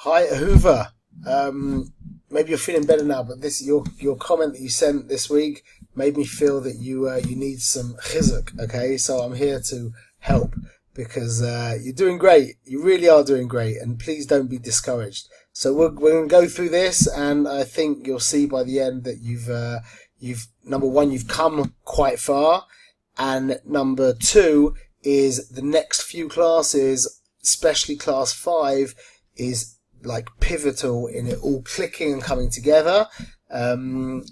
Hi, Ahuva. Maybe you're feeling better now, but this your comment that you sent this week made me feel that you need some chizuk. Okay, so I'm here to help because you're doing great. You really are doing great, and please don't be discouraged. So we're going to go through this, and I think you'll see by the end that you've number one, you've come quite far, and number two is the next few classes, especially class 5, is like pivotal in it all clicking and coming together, and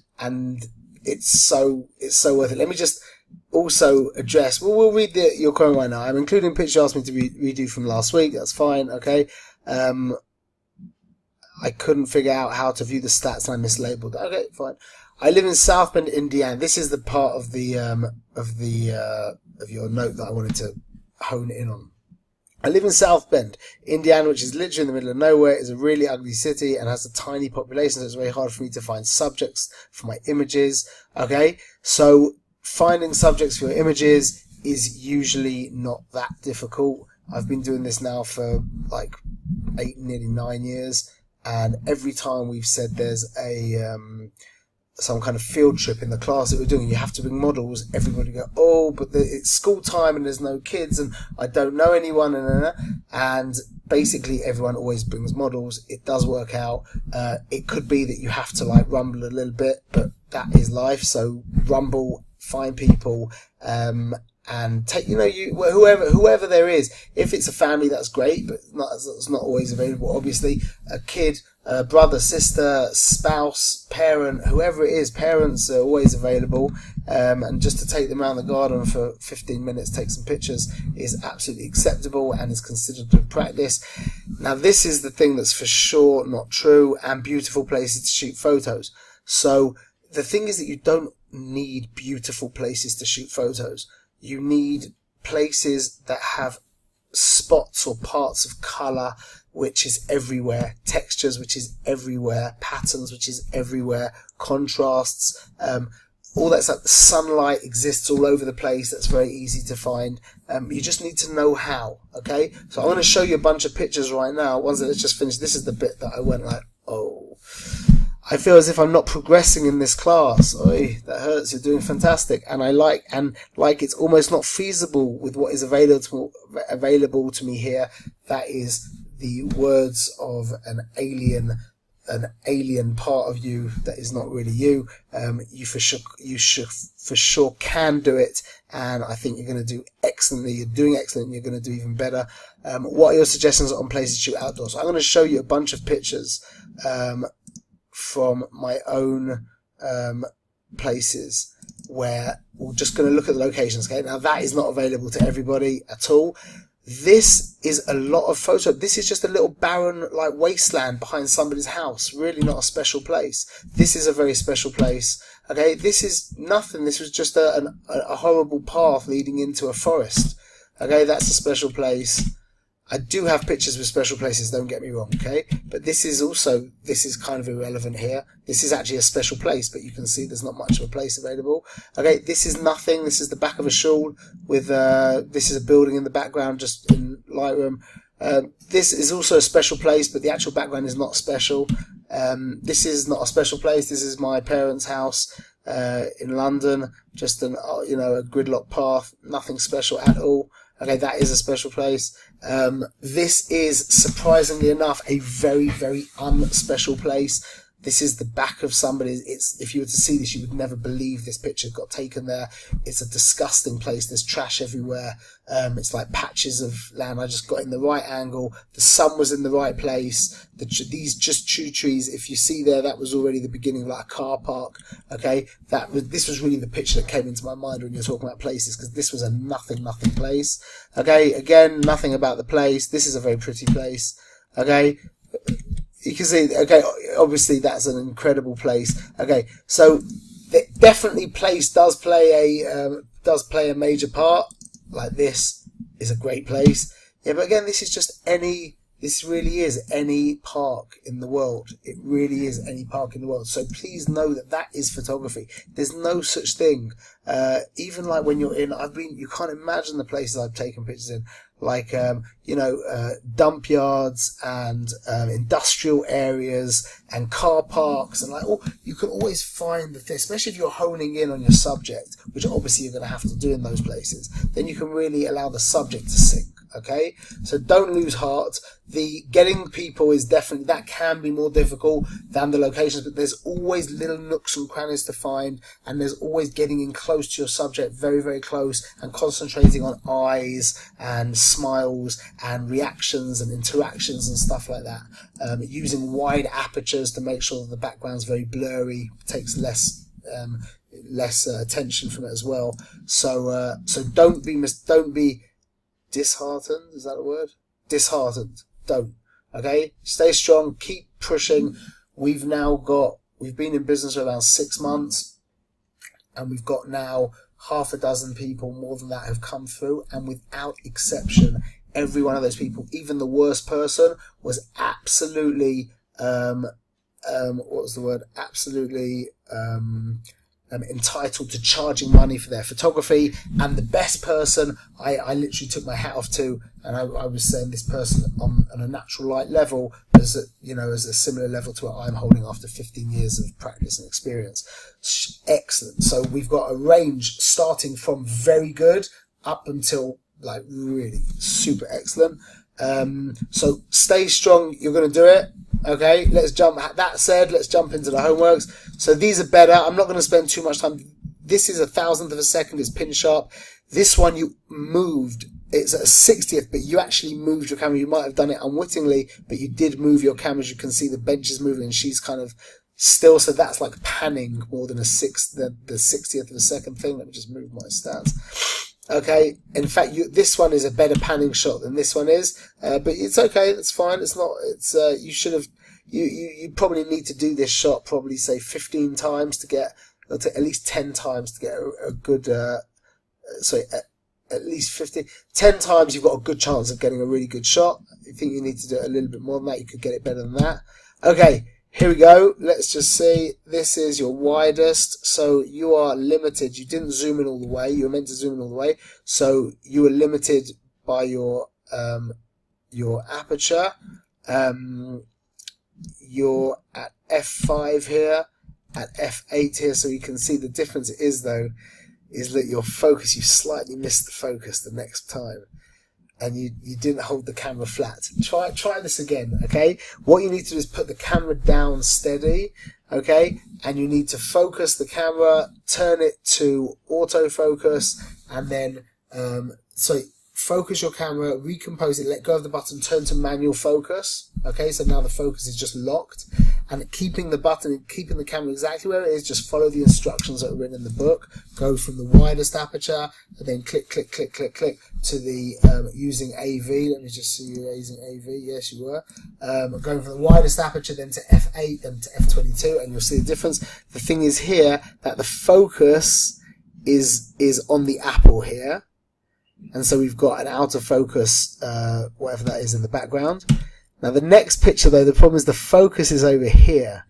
it's so worth it. Let me just also address. We'll read your comment right now. I'm including a picture you asked me to redo from last week. That's fine. Okay. I couldn't figure out how to view the stats and I mislabeled. Okay, fine. I live in South Bend, Indiana. This is the part of the of your note that I wanted to hone in on. I live in South Bend, Indiana, which is literally in the middle of nowhere. It's a really ugly city and has a tiny population, so it's very hard for me to find subjects for my images. Okay, so finding subjects for your images is usually not that difficult. I've been doing this now for like 8, nearly 9 years, and every time we've said there's a some kind of field trip in the class that we're doing, you have to bring models, everybody go, oh, but it's school time and there's no kids and I don't know anyone, and basically everyone always brings models. It does work out. It could be that you have to like rumble a little bit, but that is life. So rumble, find people, and take, whoever there is. If it's a family, that's great, but it's not always available. Obviously, a kid, a brother, sister, spouse, parent, whoever it is, parents are always available. And just to take them around the garden for 15 minutes, take some pictures, is absolutely acceptable and is considered good practice. Now, this is the thing that's for sure not true, and beautiful places to shoot photos. So the thing is that you don't need beautiful places to shoot photos. You need places that have spots or parts of colour, which is everywhere, textures, which is everywhere, patterns, which is everywhere, contrasts, all that stuff. Sunlight exists all over the place. That's very easy to find. You just need to know how. Okay, so I'm going to show you a bunch of pictures right now. Ones that let's just finish. This is the bit that I went like, oh, I feel as if I'm not progressing in this class. Oy, that hurts. You're doing fantastic, and I like it's almost not feasible with what is available to me here. That is the words of an alien part of you that is not really you. You for sure can do it, and I think you're going to do excellently. You're doing excellent. And you're going to do even better. What are your suggestions on places to shoot outdoors? So I'm going to show you a bunch of pictures from my own places where we're just going to look at the locations. Okay, now that is not available to everybody at all. This is a lot of photo. This is just a little barren like wasteland behind somebody's house. Really not a special place. This is a very special place. Okay, this is nothing. This was just a horrible path leading into a forest. Okay, that's a special place. I do have pictures with special places, don't get me wrong, okay? But this is kind of irrelevant here. This is actually a special place, but you can see there's not much of a place available. Okay, this is nothing. This is the back of a shul with, this is a building in the background, just in Lightroom. This is also a special place, but the actual background is not special. This is not a special place. This is my parents' house in London. Just a gridlock path, nothing special at all. Okay, that is a special place. This is, surprisingly enough, a very, very unspecial place. This is the back of somebody's. If you were to see this, you would never believe this picture got taken there. It's a disgusting place. There's trash everywhere. It's like patches of land. I just got in the right angle. The sun was in the right place. These just trees. If you see there, that was already the beginning of like a car park. Okay, this was really the picture that came into my mind when you're talking about places, because this was a nothing place. Okay, again, nothing about the place. This is a very pretty place. Okay. You can see, okay, obviously that's an incredible place. Okay, so definitely place does play a major part. Like this is a great place. Yeah, but again, this is just any This really is any park in the world. It really is any park in the world. So please know that that is photography. There's no such thing. Even like when you're in, you can't imagine the places I've taken pictures in, like, dump yards and industrial areas and car parks, and like, you can always find the thing, especially if you're honing in on your subject, which obviously you're going to have to do in those places, then you can really allow the subject to sink. Okay, so don't lose heart. The getting people is definitely, that can be more difficult than the locations, but there's always little nooks and crannies to find, and there's always getting in close to your subject, very, very close, and concentrating on eyes and smiles and reactions and interactions and stuff like that. Using wide apertures to make sure that the background's very blurry, takes less attention from it as well. So don't be disheartened, is that a word? Disheartened. Don't. Okay? Stay strong. Keep pushing. We've been in business for around 6 months, and we've got now half a dozen people, more than that, have come through, and without exception, every one of those people, even the worst person, was absolutely, entitled to charging money for their photography. And the best person, I literally took my hat off to, and I was saying this person on a natural light level, as a similar level to what I'm holding after 15 years of practice and experience. Excellent. So we've got a range starting from very good up until like really super excellent. So stay strong. You're going to do it. Okay, let's jump. That said, let's jump into the homeworks. So these are better. I'm not going to spend too much time. This is 1,000th of a second. It's pin sharp. This one you moved. It's a 60th, but you actually moved your camera. You might have done it unwittingly, but you did move your camera. As you can see, the bench is moving, and she's kind of still. So that's like panning more than the 60th of a second thing. Let me just move my stats. Okay, in fact, this one is a better panning shot than this one is, but it's okay. It's fine. It's not. It's you should have. You probably need to do this shot probably say 15 times to get, or to at least 10 times to get a good. At least 10 times you've got a good chance of getting a really good shot. If you think you need to do it a little bit more than that, you could get it better than that. Okay. Here we go. Let's just see. This is your widest. So you are limited. You didn't zoom in all the way. You were meant to zoom in all the way. So you were limited by your aperture. You're at f5 here, at f8 here. So you can see the difference is that your focus, you slightly missed the focus the next time. And you didn't hold the camera flat. Try this again, okay? What you need to do is put the camera down steady, okay? And you need to focus the camera, turn it to autofocus, and then focus your camera, recompose it, let go of the button, turn to manual focus. Okay, so now the focus is just locked, and keeping the button, keeping the camera exactly where it is, just follow the instructions that are written in the book. Go from the widest aperture, and then click, click, click, click, click to the using AV. Let me just see you using AV. Yes, you were. Going from the widest aperture, then to f8, then to f22, and you'll see the difference. The thing is here that the focus is on the apple here. And so we've got an out of focus, whatever that is in the background. Now the next picture though, the problem is the focus is over here.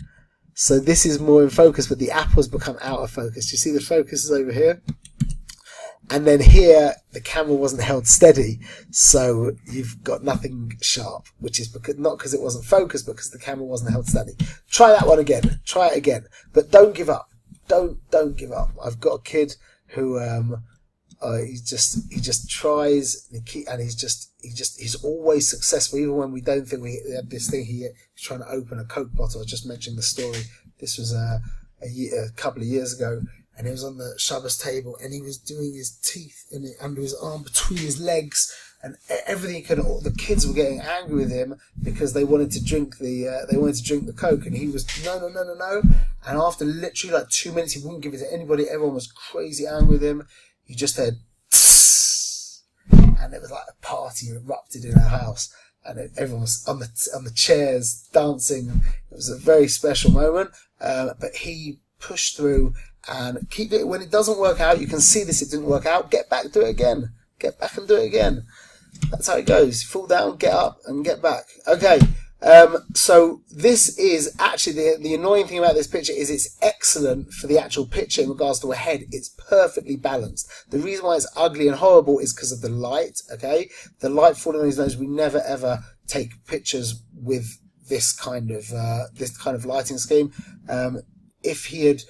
So this is more in focus, but the apple's become out of focus. You see the focus is over here? And then here, the camera wasn't held steady. So you've got nothing sharp, which is not because it wasn't focused, but because the camera wasn't held steady. Try that one again. Try it again. But don't give up. Don't give up. I've got a kid who, he just tries, and he's always successful, even when we don't think we have this thing. He's trying to open a Coke bottle. I just mentioned the story. This was a couple of years ago, and he was on the Shabbos table, and he was doing his teeth under his arm, between his legs, and everything he could. The kids were getting angry with him because they wanted to drink the Coke, and he was no. And after literally like 2 minutes, he wouldn't give it to anybody. Everyone was crazy angry with him. You just heard, and it was like a party erupted in our house, and everyone was on the chairs dancing. It was a very special moment, but he pushed through and keep it. When it doesn't work out, you can see this. It didn't work out. Get back, do it again. Get back and do it again. That's how it goes. Fall down, get up, and get back. Okay. So this is actually the annoying thing about this picture is it's excellent for the actual picture in regards to a head. It's perfectly balanced. The reason why it's ugly and horrible is because of the light. Okay, the light falling on his nose. We never ever take pictures with this kind of lighting scheme. If he had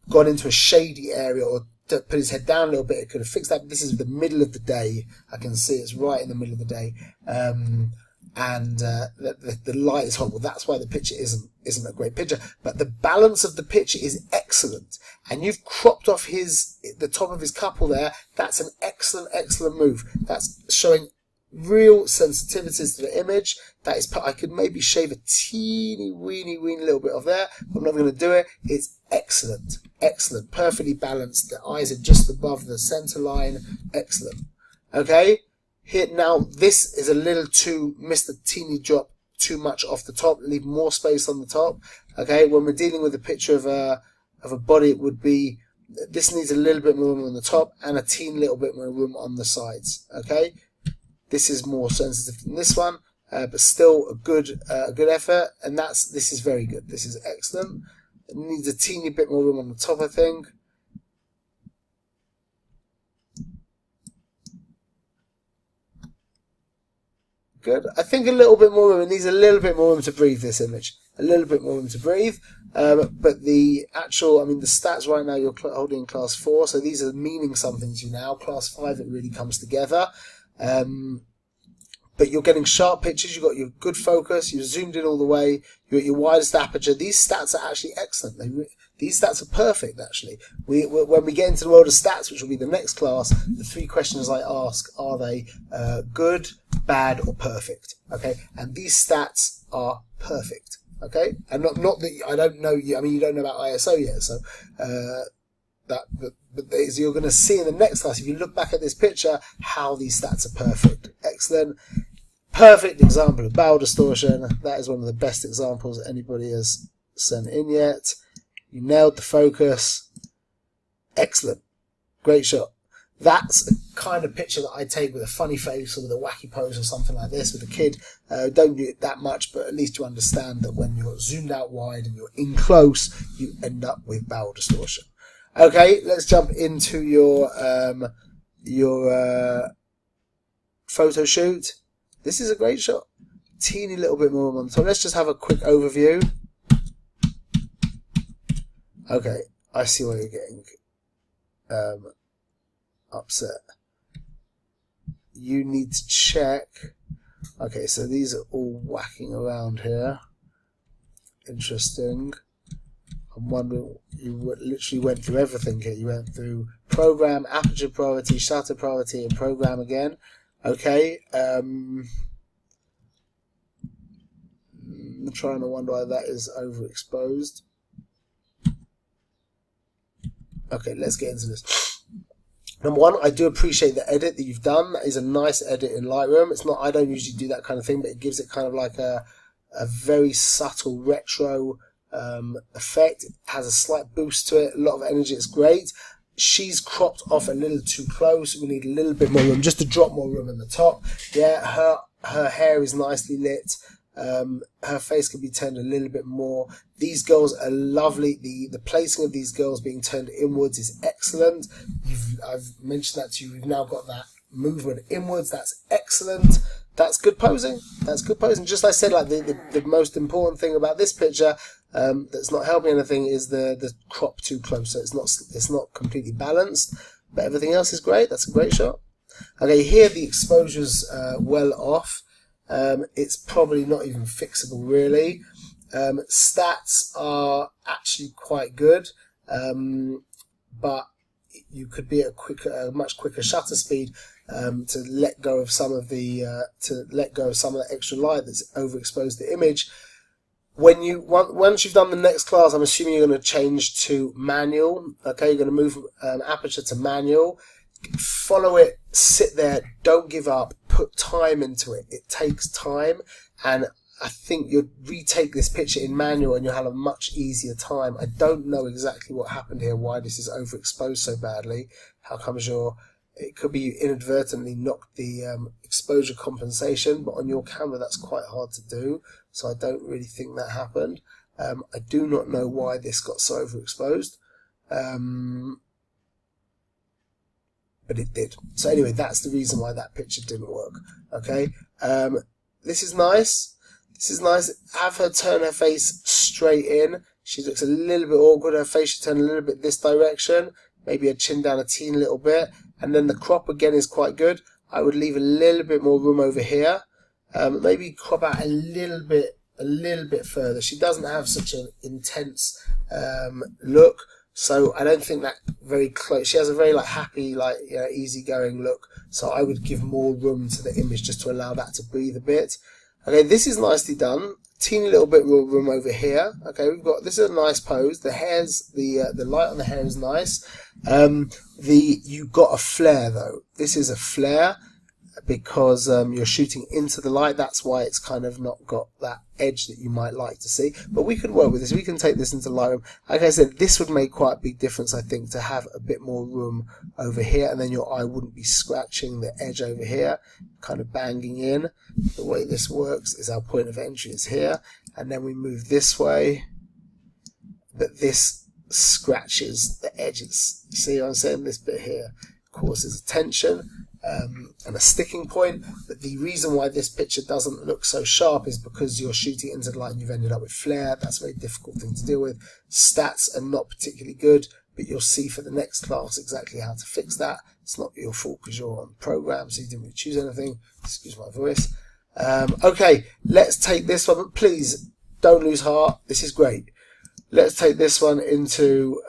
gone into a shady area or put his head down a little bit, it could have fixed that. This is the middle of the day. I can see it's right in the middle of the day. And the light is horrible. That's why the picture isn't a great picture. But the balance of the picture is excellent. And you've cropped off the top of his couple there. That's an excellent move. That's showing real sensitivities to the image. That is, I could maybe shave a teeny weeny little bit off there, but I'm not going to do it. It's excellent, perfectly balanced. The eyes are just above the center line. Excellent. Okay. Here now, this is a little too, missed a teeny drop too much off the top. Leave more space on the top. Okay, when we're dealing with a picture of a body, it would be, this needs a little bit more room on the top and a teeny little bit more room on the sides. Okay, this is more sensitive than this one, but still a good effort. And this is very good. This is excellent. It needs a teeny bit more room on the top, I think. Good. I think a little bit more room. It needs a little bit more room to breathe, this image. A little bit more room to breathe. But the actual, the stats right now, you're holding in class 4, so these are meaning something to you now. Class 5, it really comes together. But you're getting sharp pictures, you've got your good focus, you've zoomed in all the way, you're at your widest aperture. These stats are actually excellent. These stats are perfect, actually. When we get into the world of stats, which will be the next class, the 3 questions I ask, are they good, bad, or perfect? Okay, and these stats are perfect. Okay, and not that I don't know you. You don't know about ISO yet, so but as you're going to see in the next class, if you look back at this picture, how these stats are perfect. Excellent. Perfect example of bowel distortion. That is one of the best examples anybody has sent in yet. You nailed the focus. Excellent. Great shot. That's the kind of picture that I take with a funny face or with a wacky pose or something like this with a kid. Don't do it that much, but at least you understand that when you're zoomed out wide and you're in close, you end up with bowel distortion. Okay, let's jump into your photo shoot. This is a great shot. Teeny little bit more on the top. Let's just have a quick overview. Okay, I see why you're getting upset. You need to check. Okay, so these are all whacking around here. Interesting. I'm wondering, you literally went through everything here. You went through program, aperture priority, shutter priority, and program again. Okay. I'm trying to wonder why that is overexposed. Okay, let's get into this. Number one, I do appreciate the edit that you've done. That is a nice edit in Lightroom. It's not, I don't usually do that kind of thing, but it gives it kind of like a very subtle retro effect. It has a slight boost to it, a lot of energy. It's great. She's cropped off a little too close. We need a little bit more room, just to drop more room in the top. Yeah, her hair is nicely lit. Her face can be turned a little bit more. These girls are lovely. The placing of these girls being turned inwards is excellent. I've mentioned that to you. We've now got that movement inwards. That's excellent. That's good posing. That's good posing. Just like I said, like the most important thing about this picture that's not helping anything is the crop too close. So it's not completely balanced, but everything else is great. That's a great shot. Okay, here the exposure's well off. It's probably not even fixable really. Stats are actually quite good, but you could be at a much quicker shutter speed to let go of some of the extra light that's overexposed the image. Once you've done the next class, I'm assuming you're going to change to manual. Okay, you're going to move aperture to manual. Follow it, sit there, don't give up, put time into it. It takes time, and I think you'll retake this picture in manual and you'll have a much easier time. I don't know exactly what happened here, why this is overexposed so badly. How comes your it could be you inadvertently knocked the exposure compensation, but on your camera that's quite hard to do, so I don't really think that happened. I do not know why this got so overexposed, but it did. So anyway, that's the reason why that picture didn't work. Okay, this is nice. This is nice. Have her turn her face straight in. She looks a little bit awkward. Her face should turn a little bit this direction. Maybe her chin down a teeny little bit. And then the crop again is quite good. I would leave a little bit more room over here. Maybe crop out a little bit further. She doesn't have such an intense look, so I don't think that very close. She has a very happy, easygoing look. So I would give more room to the image just to allow that to breathe a bit. Okay, this is nicely done. Teeny little bit more room over here. Okay, this is a nice pose. The hair's the light on the hair is nice. You got a flare though. This is a flare because you're shooting into the light. That's why it's kind of not got that edge that you might like to see. But we could work with this. We can take this into Lightroom. Like I said, this would make quite a big difference, I think, to have a bit more room over here, and then your eye wouldn't be scratching the edge over here, kind of banging in. The way this works is our point of entry is here, and then we move this way, but this scratches the edges. You see what I'm saying? This bit here causes a tension and a sticking point, but the reason why this picture doesn't look so sharp is because you're shooting into the light and you've ended up with flare. That's a very difficult thing to deal with. Stats are not particularly good, but you'll see for the next class exactly how to fix that. It's not your fault because you're on program, so you didn't really choose anything. Excuse my voice. Okay, let's take this one, but please don't lose heart. This is great. Let's take this one into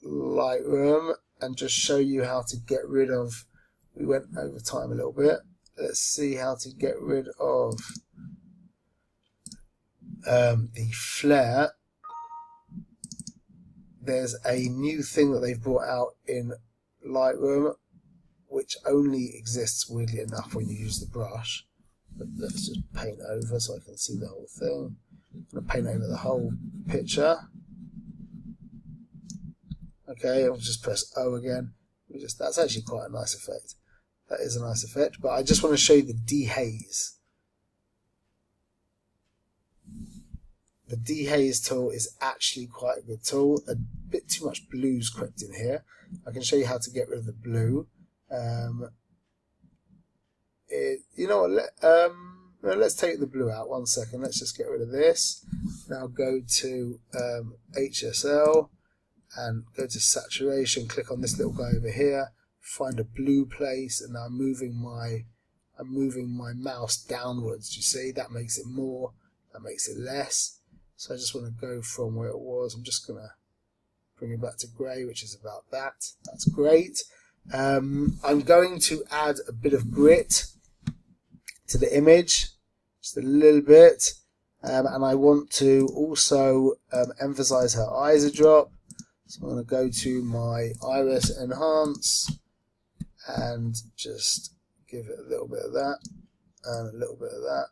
Lightroom and just show you how to get rid of. We went over time a little bit. Let's see how to get rid of the flare. There's a new thing that they've brought out in Lightroom, which only exists, weirdly enough, when you use the brush. But let's just paint over so I can see the whole thing. I'm going to paint over the whole picture. Okay, I'll just press O again. That's actually quite a nice effect. That is a nice effect, but I just want to show you the dehaze. The dehaze tool is actually quite a good tool. A bit too much blue's crept in here. I can show you how to get rid of the blue. You know what? Let's take the blue out. 1 second. Let's just get rid of this. Now go to HSL and go to saturation. Click on this little guy over here. Find a blue place, and now I'm moving my mouse downwards. You see, that makes it more, that makes it less. So I just want to go from where it was. I'm just gonna bring it back to grey, which is about that. That's great. I'm going to add a bit of grit to the image, just a little bit, and I want to also emphasize her eyes a drop. So I'm going to go to my iris enhance and just give it a little bit of that and a little bit of that.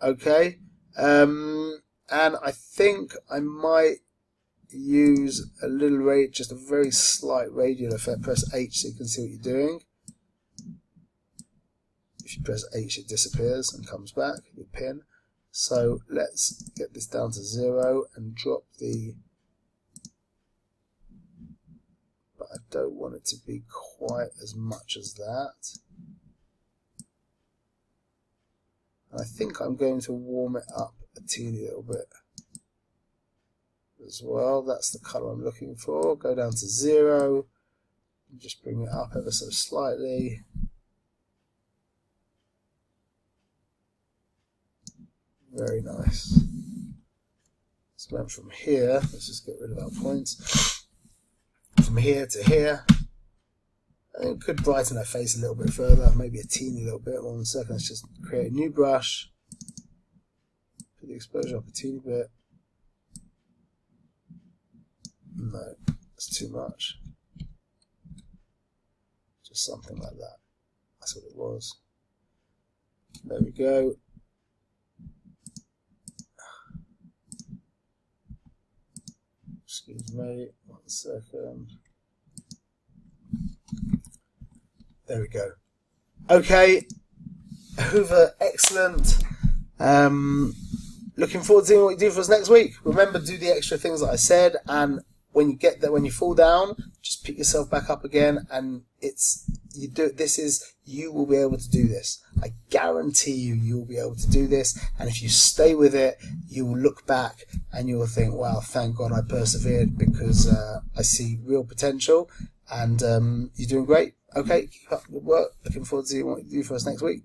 Okay, and I think I might use a little just a very slight radial effect. Press H so you can see what you're doing. If you press H, it disappears and comes back, your pin. So let's get this down to 0 and drop the, but I don't want it to be quite as much as that. And I think I'm going to warm it up a teeny little bit as well. That's the colour I'm looking for. Go down to 0 and just bring it up ever so slightly. Very nice. So then from here, let's just get rid of our points. From here to here, I think it could brighten her face a little bit further, maybe a teeny little bit. 1 second, let's just create a new brush. Put the exposure up a teeny bit. No, it's too much. Just something like that. That's what it was. There we go. Excuse me, 1 second. There we go. Okay, Ahuva, excellent. Looking forward to seeing what you do for us next week. Remember, do the extra things that I said, and when you get there, when you fall down, just pick yourself back up again, and you will be able to do this. I guarantee you will be able to do this, and if you stay with it, you will look back and you will think, wow, thank God I persevered, because I see real potential, and you're doing great. Okay, keep up the good work. Looking forward to seeing what you do for us next week.